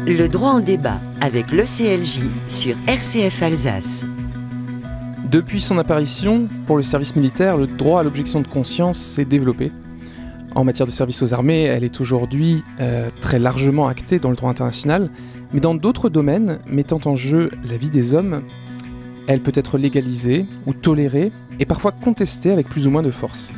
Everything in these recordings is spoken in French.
Le droit en débat avec l'ECLJ sur RCF Alsace. Depuis son apparition, pour le service militaire, le droit à l'objection de conscience s'est développé. En matière de service aux armées, elle est aujourd'hui très largement actée dans le droit international, mais dans d'autres domaines mettant en jeu la vie des hommes, elle peut être légalisée ou tolérée et parfois contestée avec plus ou moins de force.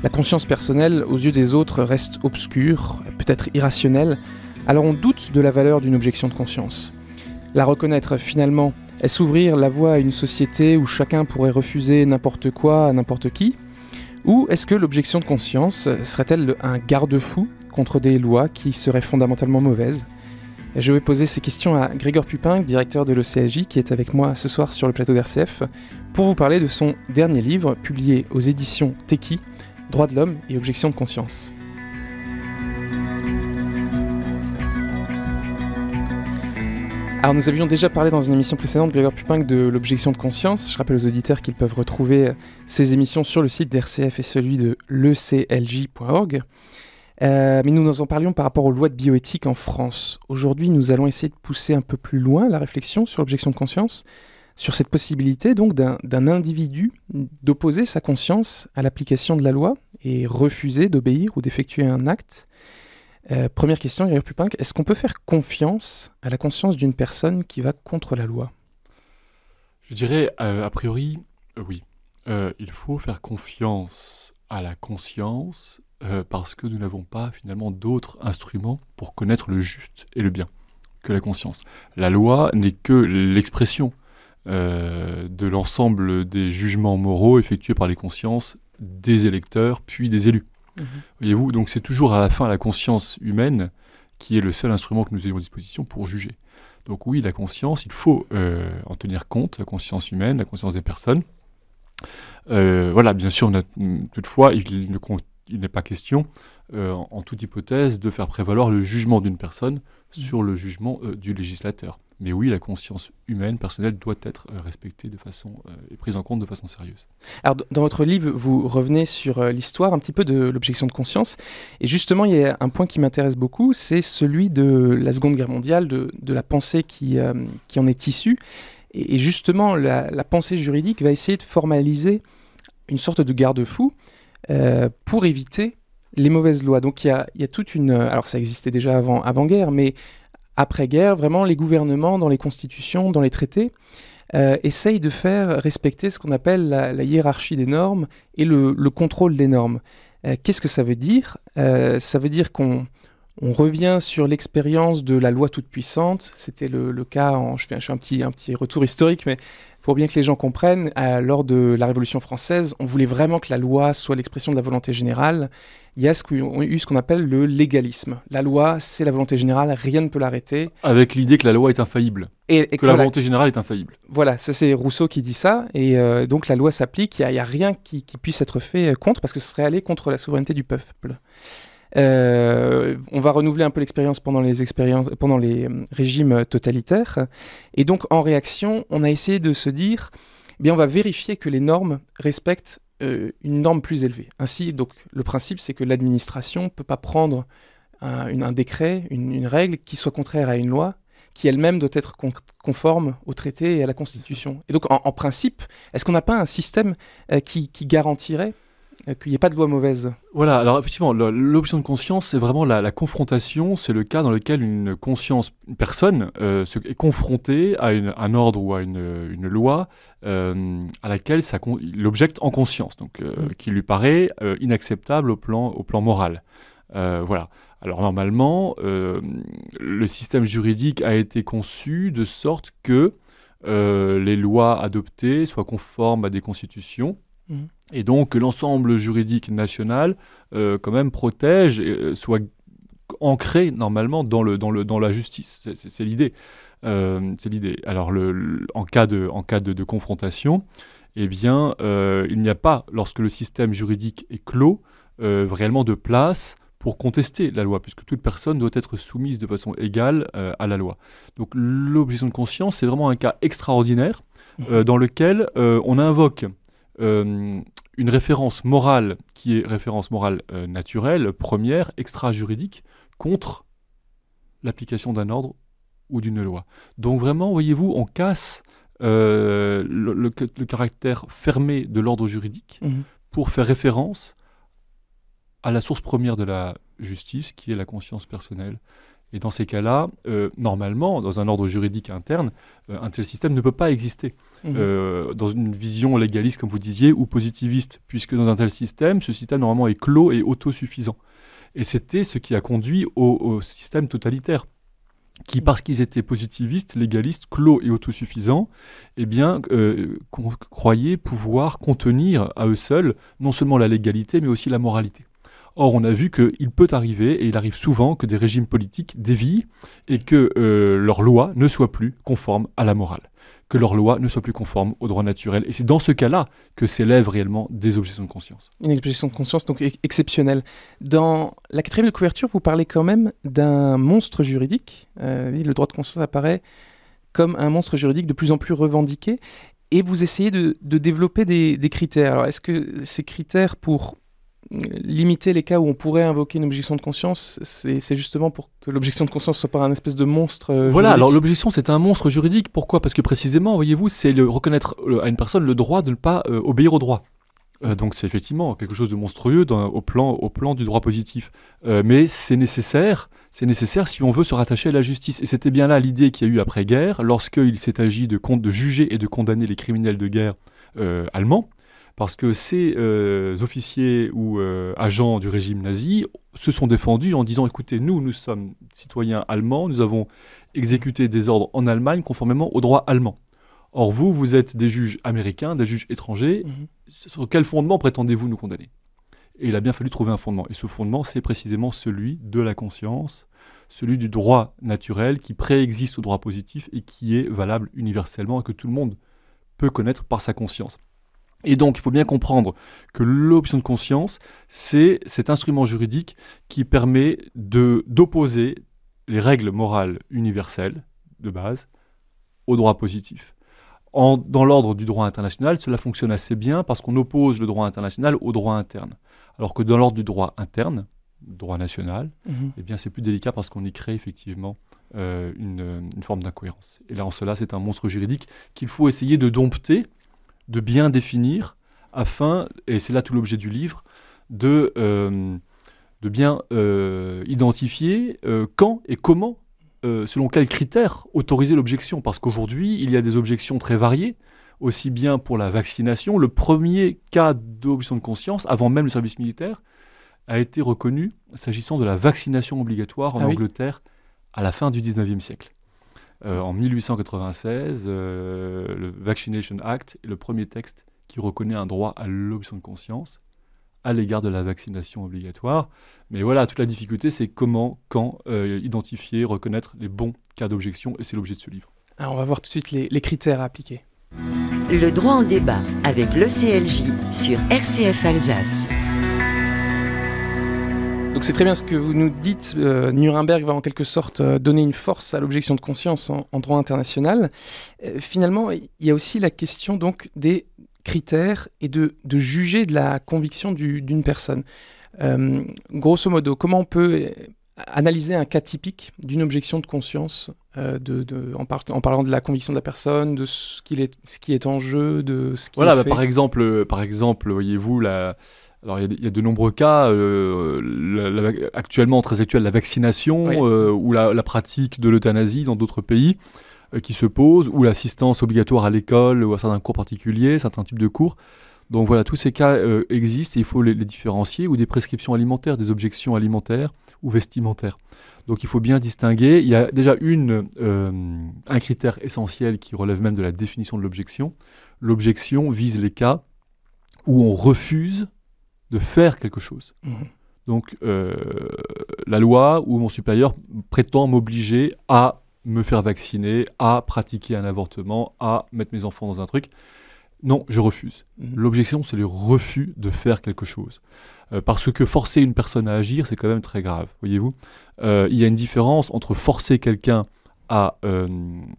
La conscience personnelle, aux yeux des autres, reste obscure, peut-être irrationnelle, alors on doute de la valeur d'une objection de conscience. La reconnaître finalement, est-ce ouvrir la voie à une société où chacun pourrait refuser n'importe quoi à n'importe qui ? Ou est-ce que l'objection de conscience serait-elle un garde-fou contre des lois qui seraient fondamentalement mauvaises ? Je vais poser ces questions à Grégoire Pupin, directeur de l'ECLJ, qui est avec moi ce soir sur le plateau d'RCF, pour vous parler de son dernier livre, publié aux éditions Teki, Droits de l'homme et objection de conscience. Alors nous avions déjà parlé dans une émission précédente, Grégoire Pupin, de l'objection de conscience. Je rappelle aux auditeurs qu'ils peuvent retrouver ces émissions sur le site d'RCF et celui de leclj.org. Mais nous en parlions par rapport aux lois de bioéthique en France. Aujourd'hui, nous allons essayer de pousser un peu plus loin la réflexion sur l'objection de conscience, sur cette possibilité donc d'un individu d'opposer sa conscience à l'application de la loi et refuser d'obéir ou d'effectuer un acte. Première question, Grégoire Pupin, est-ce qu'on peut faire confiance à la conscience d'une personne qui va contre la loi ? Je dirais, a priori, oui. Il faut faire confiance à la conscience parce que nous n'avons pas finalement d'autres instruments pour connaître le juste et le bien que la conscience. La loi n'est que l'expression de l'ensemble des jugements moraux effectués par les consciences des électeurs puis des élus. Voyez-vous, donc c'est toujours à la fin la conscience humaine qui est le seul instrument que nous ayons à disposition pour juger. Donc oui, la conscience, il faut en tenir compte, la conscience humaine, la conscience des personnes. Voilà, bien sûr, toutefois, il n'est pas question, en toute hypothèse, de faire prévaloir le jugement d'une personne sur le jugement du législateur. Mais oui, la conscience humaine, personnelle, doit être respectée de façon et prise en compte de façon sérieuse. Alors, dans votre livre, vous revenez sur l'histoire un petit peu de l'objection de conscience. Et justement, il y a un point qui m'intéresse beaucoup, c'est celui de la Seconde Guerre mondiale, de la pensée qui en est issue. Et justement, la pensée juridique va essayer de formaliser une sorte de garde-fou pour éviter les mauvaises lois. Donc, il y a toute une... Alors, ça existait déjà avant-guerre, mais... Après-guerre, vraiment, les gouvernements, dans les constitutions, dans les traités, essayent de faire respecter ce qu'on appelle la hiérarchie des normes et le contrôle des normes. Qu'est-ce que ça veut dire ? Ça veut dire qu'on revient sur l'expérience de la loi toute-puissante. C'était le cas, je fais un petit retour historique, mais pour bien que les gens comprennent, lors de la Révolution française, on voulait vraiment que la loi soit l'expression de la volonté générale. Il y a ce qu'on appelle le légalisme. La loi, c'est la volonté générale, rien ne peut l'arrêter. Avec l'idée que la loi est infaillible, et que la volonté générale est infaillible. Voilà, ça c'est Rousseau qui dit ça, et donc la loi s'applique, il n'y a rien qui puisse être fait contre, parce que ce serait aller contre la souveraineté du peuple. On va renouveler un peu l'expérience pendant les régimes totalitaires, et donc en réaction, on a essayé de se dire, eh bien on va vérifier que les normes respectent une norme plus élevée. Ainsi, donc, le principe, c'est que l'administration ne peut pas prendre un décret, une règle qui soit contraire à une loi, qui elle-même doit être conforme au traité et à la Constitution. Et donc, en principe, est-ce qu'on n'a pas un système qui garantirait qu'il n'y ait pas de loi mauvaise ? Voilà, alors effectivement, l'objection de conscience, c'est vraiment la confrontation, c'est le cas dans lequel une personne est confrontée à un ordre ou à une loi à laquelle il objecte en conscience, donc qui lui paraît inacceptable au plan moral. Voilà. Alors normalement, le système juridique a été conçu de sorte que les lois adoptées soient conformes à des constitutions, et donc que l'ensemble juridique national quand même protège, soit ancré normalement dans la justice. C'est l'idée. C'est l'idée. Alors en cas de confrontation, eh bien il n'y a pas, lorsque le système juridique est clos, réellement de place pour contester la loi, puisque toute personne doit être soumise de façon égale à la loi. Donc l'objection de conscience, c'est vraiment un cas extraordinaire dans lequel on invoque une référence morale qui est référence morale naturelle, première, extra-juridique, contre l'application d'un ordre ou d'une loi. Donc vraiment, voyez-vous, on casse le caractère fermé de l'ordre juridique pour faire référence à la source première de la justice, qui est la conscience personnelle. Et dans ces cas-là, normalement, dans un ordre juridique interne, un tel système ne peut pas exister. Dans une vision légaliste, comme vous disiez, ou positiviste, puisque dans un tel système, ce système normalement est clos et autosuffisant. Et c'était ce qui a conduit au système totalitaire, qui, parce qu'ils étaient positivistes, légalistes, clos et autosuffisants, eh bien, croyaient pouvoir contenir à eux seuls non seulement la légalité, mais aussi la moralité. Or, on a vu qu'il peut arriver, et il arrive souvent, que des régimes politiques dévient et que leurs lois ne soient plus conformes à la morale, que leurs lois ne soient plus conformes au droit naturel. Et c'est dans ce cas-là que s'élèvent réellement des objections de conscience. Une objection de conscience donc exceptionnelle. Dans la 4e de couverture, vous parlez quand même d'un monstre juridique. Le droit de conscience apparaît comme un monstre juridique de plus en plus revendiqué. Et vous essayez de développer des critères. Alors, est-ce que ces critères pour limiter les cas où on pourrait invoquer une objection de conscience, c'est justement pour que l'objection de conscience soit pas un espèce de monstre Voilà, juridique. Alors l'objection, c'est un monstre juridique. Pourquoi ? Parce que précisément, voyez-vous, c'est reconnaître à une personne le droit de ne pas obéir au droit. Donc c'est effectivement quelque chose de monstrueux au plan du droit positif. Mais c'est nécessaire si on veut se rattacher à la justice. Et c'était bien là l'idée qu'il y a eu après-guerre, lorsqu'il s'est agi de juger et de condamner les criminels de guerre allemands. Parce que ces officiers ou agents du régime nazi se sont défendus en disant « Écoutez, nous sommes citoyens allemands, nous avons exécuté des ordres en Allemagne conformément au droit allemand. Or, vous êtes des juges américains, des juges étrangers. Sur quel fondement prétendez-vous nous condamner ?» Et il a bien fallu trouver un fondement. Et ce fondement, c'est précisément celui de la conscience, celui du droit naturel qui préexiste au droit positif et qui est valable universellement et que tout le monde peut connaître par sa conscience. Et donc, il faut bien comprendre que l'objection de conscience, c'est cet instrument juridique qui permet d'opposer les règles morales universelles, de base, au droit positif. Dans l'ordre du droit international, cela fonctionne assez bien parce qu'on oppose le droit international au droit interne. Alors que dans l'ordre du droit interne, droit national, eh bien, c'est plus délicat parce qu'on y crée effectivement une forme d'incohérence. Et là, en cela, c'est un monstre juridique qu'il faut essayer de dompter, de bien définir, afin, et c'est là tout l'objet du livre, de bien identifier quand et comment, selon quels critères, autoriser l'objection. Parce qu'aujourd'hui, il y a des objections très variées, aussi bien pour la vaccination. Le premier cas d'objection de conscience, avant même le service militaire, a été reconnu s'agissant de la vaccination obligatoire en Angleterre à la fin du 19e siècle. En 1896, le Vaccination Act est le premier texte qui reconnaît un droit à l'objection de conscience à l'égard de la vaccination obligatoire. Mais voilà, toute la difficulté, c'est comment, quand identifier, reconnaître les bons cas d'objection, et c'est l'objet de ce livre. Alors on va voir tout de suite les critères à appliquer. Le droit en débat avec l'ECLJ sur RCF Alsace. Donc c'est très bien ce que vous nous dites. Nuremberg va en quelque sorte donner une force à l'objection de conscience en droit international. Finalement, il y a aussi la question donc des critères et de juger de la conviction d'une personne. Grosso modo, comment on peut analyser un cas typique d'une objection de conscience en parlant de la conviction de la personne, de ce qui est en jeu, de ce qui est fait. Par exemple, voyez-vous, alors il y a de nombreux cas, actuellement très actuel, la vaccination ou la pratique de l'euthanasie dans d'autres pays qui se posent, ou l'assistance obligatoire à l'école ou à certains cours particuliers, certains types de cours. Donc voilà, tous ces cas existent et il faut les différencier, ou des prescriptions alimentaires, des objections alimentaires ou vestimentaires. Donc il faut bien distinguer. Il y a déjà un critère essentiel qui relève même de la définition de l'objection. L'objection vise les cas où on refuse de faire quelque chose. Donc la loi ou mon supérieur prétend m'obliger à me faire vacciner, à pratiquer un avortement, à mettre mes enfants dans un truc. Non, je refuse. L'objection, c'est le refus de faire quelque chose. Parce que forcer une personne à agir, c'est quand même très grave, voyez-vous. Il y a une différence entre forcer quelqu'un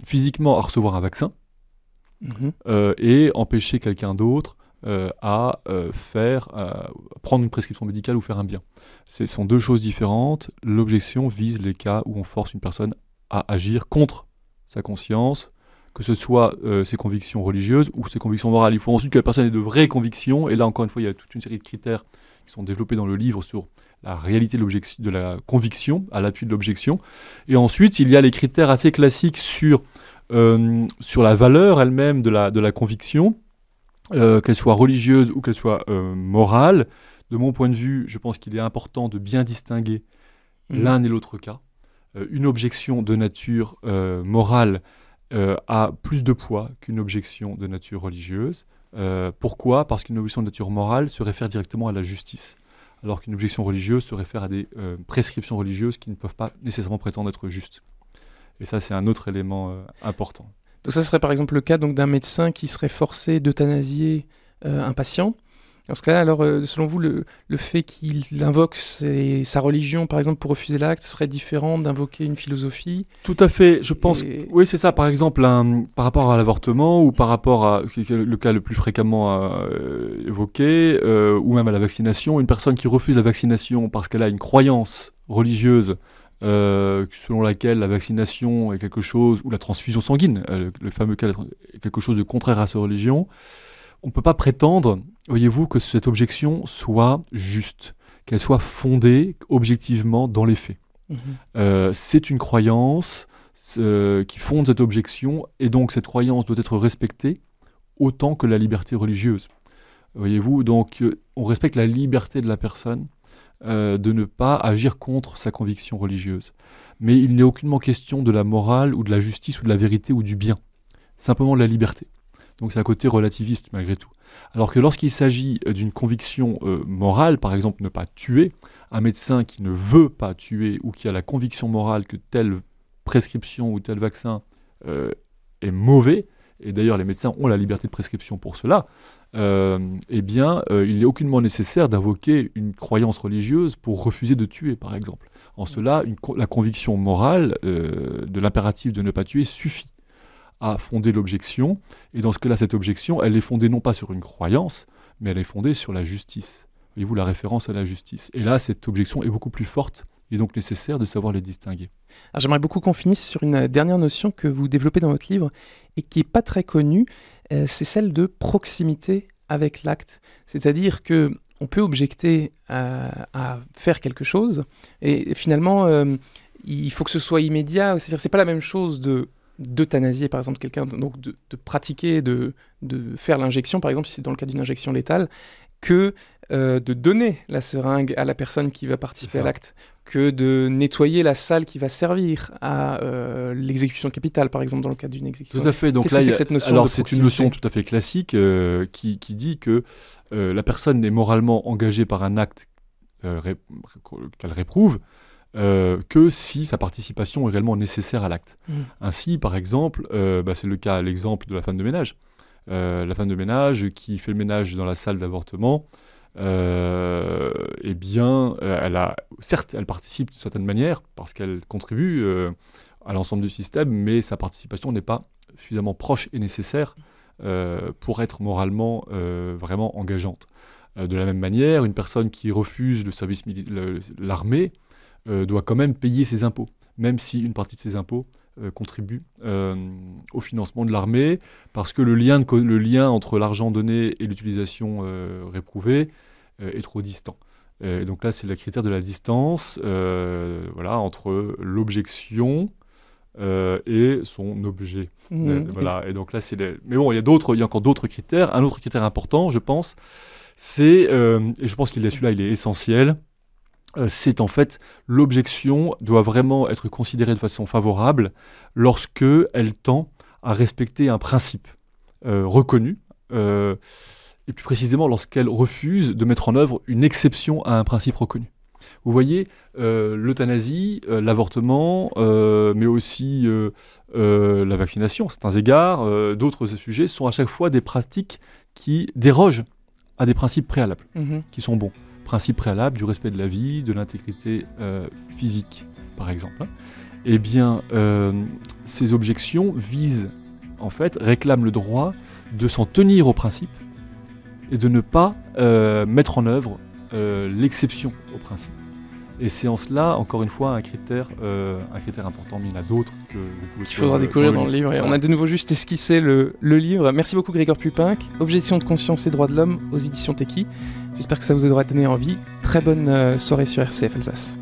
physiquement à recevoir un vaccin et empêcher quelqu'un d'autre à prendre une prescription médicale ou faire un bien. Ce sont deux choses différentes. L'objection vise les cas où on force une personne à agir contre sa conscience, que ce soit ses convictions religieuses ou ses convictions morales. Il faut ensuite que la personne ait de vraies convictions, et là encore une fois il y a toute une série de critères qui sont développés dans le livre sur la réalité de la conviction à l'appui de l'objection. Et ensuite il y a les critères assez classiques sur la valeur elle-même de la conviction, qu'elle soit religieuse ou qu'elle soit morale. De mon point de vue, je pense qu'il est important de bien distinguer l'un et l'autre cas. Une objection de nature morale a plus de poids qu'une objection de nature religieuse. Pourquoi ? Parce qu'une objection de nature morale se réfère directement à la justice, alors qu'une objection religieuse se réfère à des prescriptions religieuses qui ne peuvent pas nécessairement prétendre être justes. Et ça, c'est un autre élément important. Donc ça serait par exemple le cas donc, d'un médecin qui serait forcé d'euthanasier un patient. Dans ce cas-là, alors, selon vous, le fait qu'il invoque sa religion, par exemple, pour refuser l'acte, serait différent d'invoquer une philosophie ? Tout à fait, je pense. Oui, c'est ça. Par exemple, par rapport à l'avortement ou par rapport à le cas le plus fréquemment évoqué, ou même à la vaccination, une personne qui refuse la vaccination parce qu'elle a une croyance religieuse selon laquelle la vaccination est quelque chose, ou la transfusion sanguine, le fameux cas est quelque chose de contraire à sa religion, on ne peut pas prétendre, voyez-vous, que cette objection soit juste, qu'elle soit fondée objectivement dans les faits. C'est une croyance qui fonde cette objection, et donc cette croyance doit être respectée autant que la liberté religieuse. Voyez-vous, donc on respecte la liberté de la personne de ne pas agir contre sa conviction religieuse. Mais il n'est aucunement question de la morale ou de la justice ou de la vérité ou du bien, simplement de la liberté. Donc c'est un côté relativiste malgré tout. Alors que lorsqu'il s'agit d'une conviction morale, par exemple ne pas tuer, un médecin qui ne veut pas tuer ou qui a la conviction morale que telle prescription ou tel vaccin est mauvais, et d'ailleurs les médecins ont la liberté de prescription pour cela, il n'est aucunement nécessaire d'invoquer une croyance religieuse pour refuser de tuer, par exemple. En cela, la conviction morale de l'impératif de ne pas tuer suffit à fonder l'objection, et dans ce cas-là, cette objection, elle est fondée non pas sur une croyance, mais elle est fondée sur la justice. Voyez-vous, la référence à la justice. Et là, cette objection est beaucoup plus forte, il est donc nécessaire de savoir les distinguer. Alors, j'aimerais beaucoup qu'on finisse sur une dernière notion que vous développez dans votre livre, et qui n'est pas très connue, c'est celle de proximité avec l'acte. C'est-à-dire qu'on peut objecter à faire quelque chose, et finalement, il faut que ce soit immédiat, c'est-à-dire que ce n'est pas la même chose d'euthanasier par exemple quelqu'un, donc de pratiquer, de faire l'injection par exemple si c'est dans le cas d'une injection létale, que de donner la seringue à la personne qui va participer à l'acte, que de nettoyer la salle qui va servir à l'exécution capitale par exemple dans le cas d'une exécution. Tout à fait, donc qu'est-ce là que c'est que cette notion alors de c'est une notion tout à fait classique qui dit que la personne est moralement engagée par un acte qu'elle réprouve, que si sa participation est réellement nécessaire à l'acte. Ainsi, par exemple, c'est l'exemple de la femme de ménage. La femme de ménage qui fait le ménage dans la salle d'avortement, certes, elle participe d'une certaine manière parce qu'elle contribue à l'ensemble du système, mais sa participation n'est pas suffisamment proche et nécessaire pour être moralement vraiment engageante. De la même manière, une personne qui refuse le service l'armée doit quand même payer ses impôts, même si une partie de ses impôts contribue au financement de l'armée, parce que le lien entre l'argent donné et l'utilisation réprouvée est trop distant. Et donc là, c'est le critère de la distance entre l'objection et son objet. Et donc là, mais bon, il y a encore d'autres critères. Un autre critère important, je pense, c'est, et je pense qu'il est celui-là, il est essentiel, c'est en fait l'objection doit vraiment être considérée de façon favorable lorsque elle tend à respecter un principe reconnu, et plus précisément lorsqu'elle refuse de mettre en œuvre une exception à un principe reconnu. Vous voyez, l'euthanasie, l'avortement, mais aussi la vaccination, à certains égards, d'autres sujets sont à chaque fois des pratiques qui dérogent à des principes préalables, qui sont bons. Principe préalable du respect de la vie, de l'intégrité physique, par exemple. Eh bien, ces objections réclament le droit de s'en tenir au principe et de ne pas mettre en œuvre l'exception au principe. Et c'est en cela, encore une fois, un critère important, mais il y en a d'autres que vous pouvez... Il faudra découvrir dans le livre. Et on a de nouveau juste esquissé le livre. Merci beaucoup Grégoire Pupinck. Objection de conscience et droits de l'homme aux éditions Teki. J'espère que ça vous aura donné envie. Très bonne soirée sur RCF Alsace.